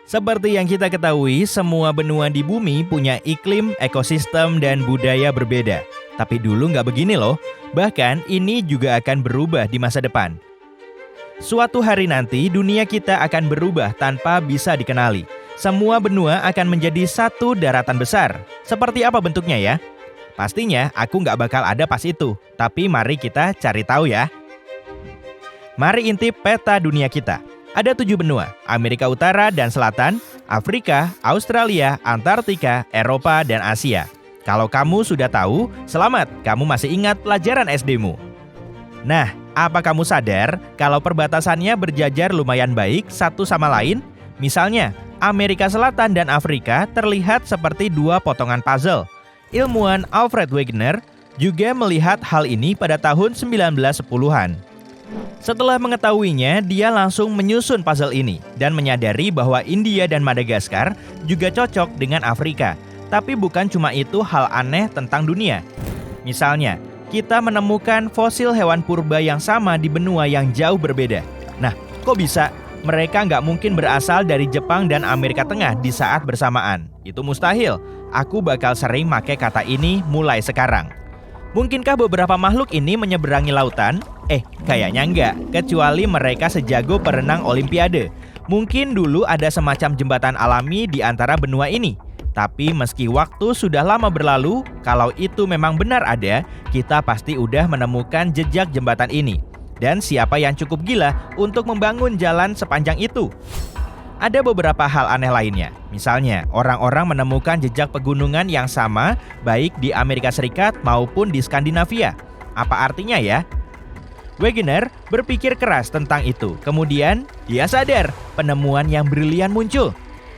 Seperti yang kita ketahui, semua benua di bumi punya iklim, ekosistem, dan budaya berbeda. Tapi dulu nggak begini loh, bahkan ini juga akan berubah di masa depan. Suatu hari nanti, dunia kita akan berubah tanpa bisa dikenali. Semua benua akan menjadi satu daratan besar. Seperti apa bentuknya ya? Pastinya aku nggak bakal ada pas itu, tapi mari kita cari tahu ya. Mari intip peta dunia kita. Ada 7 benua, Amerika Utara dan Selatan, Afrika, Australia, Antartika, Eropa, dan Asia. Kalau kamu sudah tahu, selamat, kamu masih ingat pelajaran SD-mu. Nah, apa kamu sadar kalau perbatasannya berjajar lumayan baik satu sama lain? Misalnya, Amerika Selatan dan Afrika terlihat seperti dua potongan puzzle. Ilmuwan Alfred Wegener juga melihat hal ini pada tahun 1910-an. Setelah mengetahuinya, dia langsung menyusun puzzle ini dan menyadari bahwa India dan Madagaskar juga cocok dengan Afrika. Tapi bukan cuma itu hal aneh tentang dunia. Misalnya, kita menemukan fosil hewan purba yang sama di benua yang jauh berbeda. Nah, kok bisa? Mereka nggak mungkin berasal dari Jepang dan Amerika Tengah di saat bersamaan. Itu mustahil. Aku bakal sering pakai kata ini mulai sekarang. Mungkinkah beberapa makhluk ini menyeberangi lautan? Kayaknya enggak, kecuali mereka sejago perenang Olimpiade. Mungkin dulu ada semacam jembatan alami di antara benua ini. Tapi meski waktu sudah lama berlalu, kalau itu memang benar ada, kita pasti udah menemukan jejak jembatan ini. Dan siapa yang cukup gila untuk membangun jalan sepanjang itu? Ada beberapa hal aneh lainnya. Misalnya, orang-orang menemukan jejak pegunungan yang sama baik di Amerika Serikat maupun di Skandinavia. Apa artinya ya? Wegener berpikir keras tentang itu. Kemudian, dia sadar penemuan yang brilian muncul.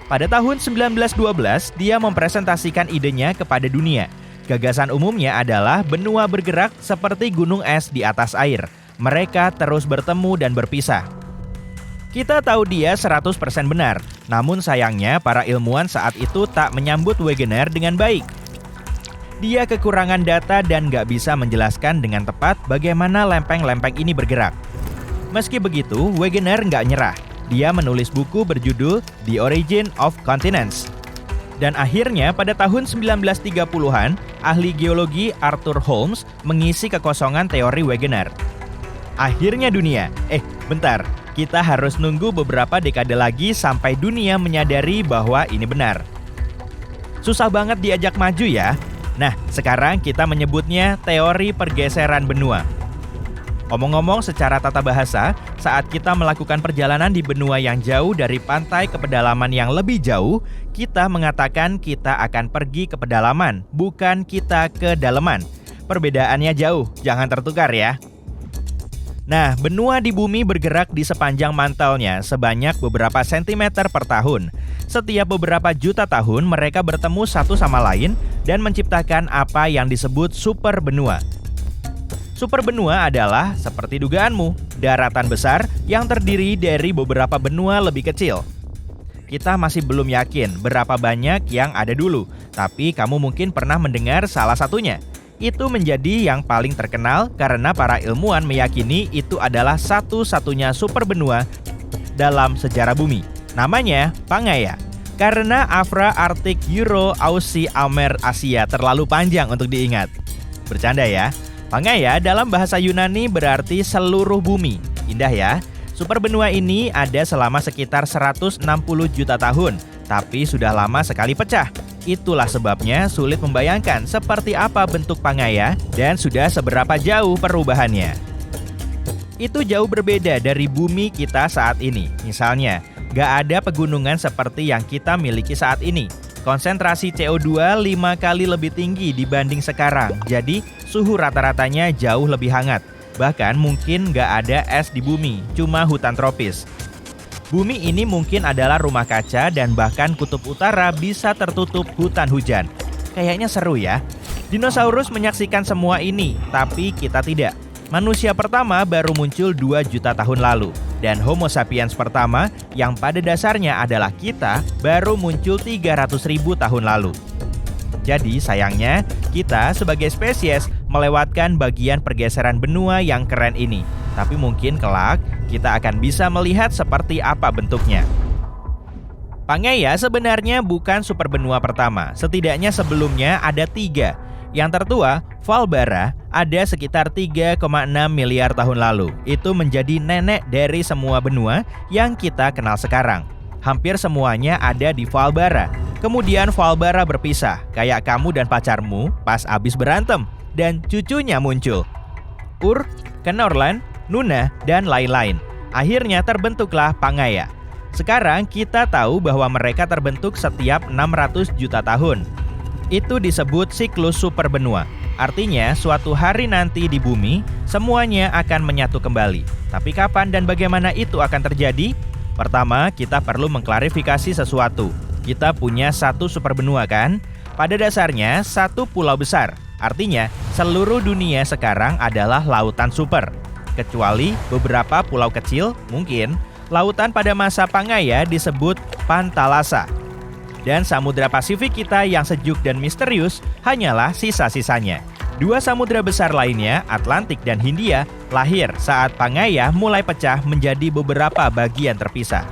Pada tahun 1912, dia mempresentasikan idenya kepada dunia. Gagasan umumnya adalah benua bergerak seperti gunung es di atas air. Mereka terus bertemu dan berpisah. Kita tahu dia 100% benar, namun sayangnya para ilmuwan saat itu tak menyambut Wegener dengan baik. Dia kekurangan data dan nggak bisa menjelaskan dengan tepat bagaimana lempeng-lempeng ini bergerak. Meski begitu, Wegener nggak nyerah. Dia menulis buku berjudul The Origin of Continents. Dan akhirnya pada tahun 1930-an, ahli geologi Arthur Holmes mengisi kekosongan teori Wegener. Akhirnya dunia, bentar, kita harus nunggu beberapa dekade lagi sampai dunia menyadari bahwa ini benar. Susah banget diajak maju ya. Nah, sekarang kita menyebutnya teori pergeseran benua. Omong-omong secara tata bahasa, saat kita melakukan perjalanan di benua yang jauh dari pantai ke pedalaman yang lebih jauh, kita mengatakan kita akan pergi ke pedalaman, bukan kita ke daleman. Perbedaannya jauh, jangan tertukar ya. Nah, benua di bumi bergerak di sepanjang mantelnya sebanyak beberapa sentimeter per tahun. Setiap beberapa juta tahun mereka bertemu satu sama lain dan menciptakan apa yang disebut superbenua. Superbenua adalah, seperti dugaanmu, daratan besar yang terdiri dari beberapa benua lebih kecil. Kita masih belum yakin berapa banyak yang ada dulu, tapi kamu mungkin pernah mendengar salah satunya. Itu menjadi yang paling terkenal karena para ilmuwan meyakini itu adalah satu-satunya superbenua dalam sejarah bumi. Namanya Pangaea. Karena Afra, Arktik, Euro, Aussie, Amer, Asia terlalu panjang untuk diingat. Bercanda ya. Pangaea dalam bahasa Yunani berarti seluruh bumi. Indah ya. Superbenua ini ada selama sekitar 160 juta tahun, tapi sudah lama sekali pecah. Itulah sebabnya sulit membayangkan seperti apa bentuk Pangaea dan sudah seberapa jauh perubahannya. Itu jauh berbeda dari bumi kita saat ini. Misalnya, gak ada pegunungan seperti yang kita miliki saat ini. Konsentrasi CO2 5 kali lebih tinggi dibanding sekarang. Jadi, suhu rata-ratanya jauh lebih hangat. Bahkan mungkin gak ada es di bumi, cuma hutan tropis. Bumi ini mungkin adalah rumah kaca dan bahkan kutub utara bisa tertutup hutan hujan. Kayaknya seru ya. Dinosaurus menyaksikan semua ini, tapi kita tidak. Manusia pertama baru muncul 2 juta tahun lalu. Dan Homo sapiens pertama, yang pada dasarnya adalah kita, baru muncul 300.000 tahun lalu. Jadi sayangnya, kita sebagai spesies melewatkan bagian pergeseran benua yang keren ini. Tapi mungkin kelak, kita akan bisa melihat seperti apa bentuknya. Pangaea sebenarnya bukan superbenua pertama. Setidaknya sebelumnya ada 3. Yang tertua, Valbara, ada sekitar 3,6 miliar tahun lalu. Itu menjadi nenek dari semua benua yang kita kenal sekarang. Hampir semuanya ada di Valbara. Kemudian Valbara berpisah, kayak kamu dan pacarmu pas abis berantem, dan cucunya muncul. Ur, Kenorland, Nuna, dan lain-lain. Akhirnya terbentuklah Pangaea. Sekarang kita tahu bahwa mereka terbentuk setiap 600 juta tahun. Itu disebut siklus superbenua. Artinya suatu hari nanti di bumi, semuanya akan menyatu kembali. Tapi kapan dan bagaimana itu akan terjadi? Pertama, kita perlu mengklarifikasi sesuatu. Kita punya satu superbenua kan? Pada dasarnya, satu pulau besar. Artinya, seluruh dunia sekarang adalah lautan super. Kecuali beberapa pulau kecil, mungkin lautan pada masa Pangaea disebut Pantalasa. Dan Samudra Pasifik kita yang sejuk dan misterius hanyalah sisa-sisanya. 2 samudra besar lainnya, Atlantik dan Hindia, lahir saat Pangaea mulai pecah menjadi beberapa bagian terpisah.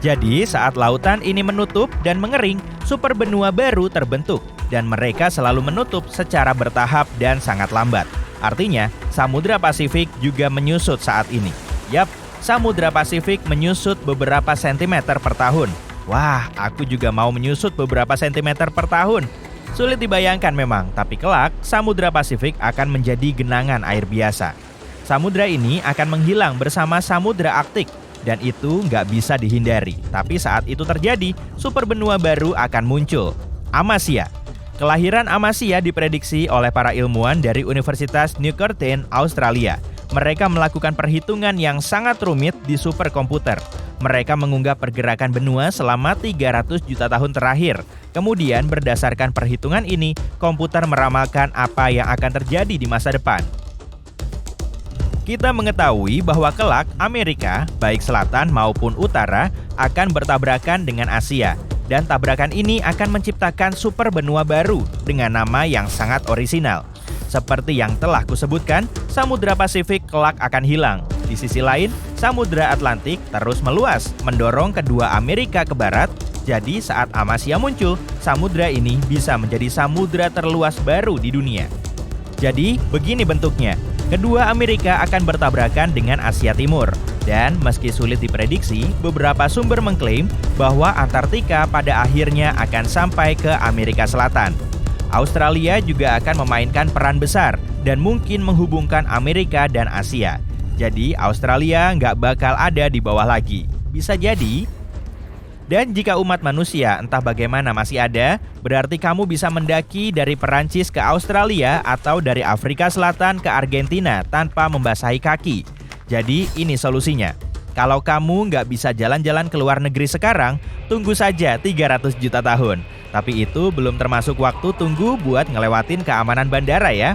Jadi saat lautan ini menutup dan mengering, superbenua baru terbentuk. Dan mereka selalu menutup secara bertahap dan sangat lambat. Artinya, Samudra Pasifik juga menyusut saat ini. Yap, Samudra Pasifik menyusut beberapa sentimeter per tahun. Wah, aku juga mau menyusut beberapa sentimeter per tahun. Sulit dibayangkan memang, tapi kelak Samudra Pasifik akan menjadi genangan air biasa. Samudra ini akan menghilang bersama Samudra Arktik, dan itu nggak bisa dihindari. Tapi saat itu terjadi, superbenua baru akan muncul, Amasya. Kelahiran Amasya diprediksi oleh para ilmuwan dari Universitas Newcastle, Australia. Mereka melakukan perhitungan yang sangat rumit di superkomputer. Mereka mengunggah pergerakan benua selama 300 juta tahun terakhir. Kemudian berdasarkan perhitungan ini, komputer meramalkan apa yang akan terjadi di masa depan. Kita mengetahui bahwa kelak Amerika, baik selatan maupun utara, akan bertabrakan dengan Asia. Dan tabrakan ini akan menciptakan superbenua baru dengan nama yang sangat orisinal. Seperti yang telah kusebutkan, Samudra Pasifik kelak akan hilang. Di sisi lain, Samudra Atlantik terus meluas, mendorong kedua Amerika ke barat. Jadi saat Amasya muncul, samudra ini bisa menjadi samudra terluas baru di dunia. Jadi, begini bentuknya. Kedua Amerika akan bertabrakan dengan Asia Timur. Dan meski sulit diprediksi, beberapa sumber mengklaim bahwa Antartika pada akhirnya akan sampai ke Amerika Selatan. Australia juga akan memainkan peran besar dan mungkin menghubungkan Amerika dan Asia. Jadi Australia nggak bakal ada di bawah lagi. Bisa jadi. Dan jika umat manusia entah bagaimana masih ada, berarti kamu bisa mendaki dari Perancis ke Australia atau dari Afrika Selatan ke Argentina tanpa membasahi kaki. Jadi ini solusinya. Kalau kamu nggak bisa jalan-jalan ke luar negeri sekarang, tunggu saja 300 juta tahun. Tapi itu belum termasuk waktu tunggu buat ngelewatin keamanan bandara ya.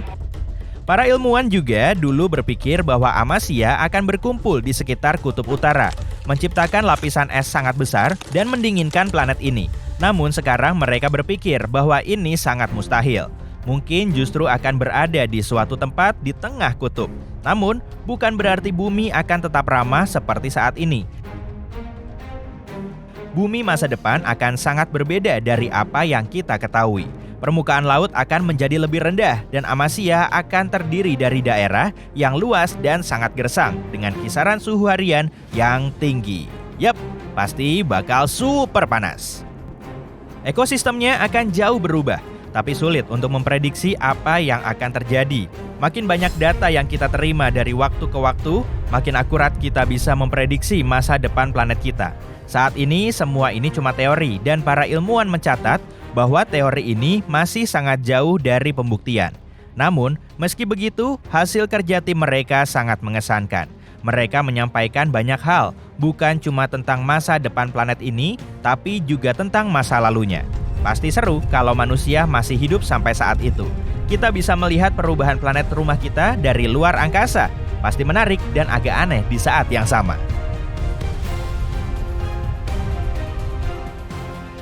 Para ilmuwan juga dulu berpikir bahwa Amasya akan berkumpul di sekitar kutub utara, menciptakan lapisan es sangat besar dan mendinginkan planet ini. Namun sekarang mereka berpikir bahwa ini sangat mustahil. Mungkin justru akan berada di suatu tempat di tengah kutub. Namun, bukan berarti bumi akan tetap ramah seperti saat ini. Bumi masa depan akan sangat berbeda dari apa yang kita ketahui. Permukaan laut akan menjadi lebih rendah dan Amasya akan terdiri dari daerah yang luas dan sangat gersang dengan kisaran suhu harian yang tinggi. Yap, pasti bakal super panas. Ekosistemnya akan jauh berubah, tapi sulit untuk memprediksi apa yang akan terjadi. Makin banyak data yang kita terima dari waktu ke waktu, makin akurat kita bisa memprediksi masa depan planet kita. Saat ini, semua ini cuma teori dan para ilmuwan mencatat bahwa teori ini masih sangat jauh dari pembuktian. Namun, meski begitu, hasil kerja tim mereka sangat mengesankan. Mereka menyampaikan banyak hal, bukan cuma tentang masa depan planet ini, tapi juga tentang masa lalunya. Pasti seru kalau manusia masih hidup sampai saat itu. Kita bisa melihat perubahan planet rumah kita dari luar angkasa. Pasti menarik dan agak aneh di saat yang sama.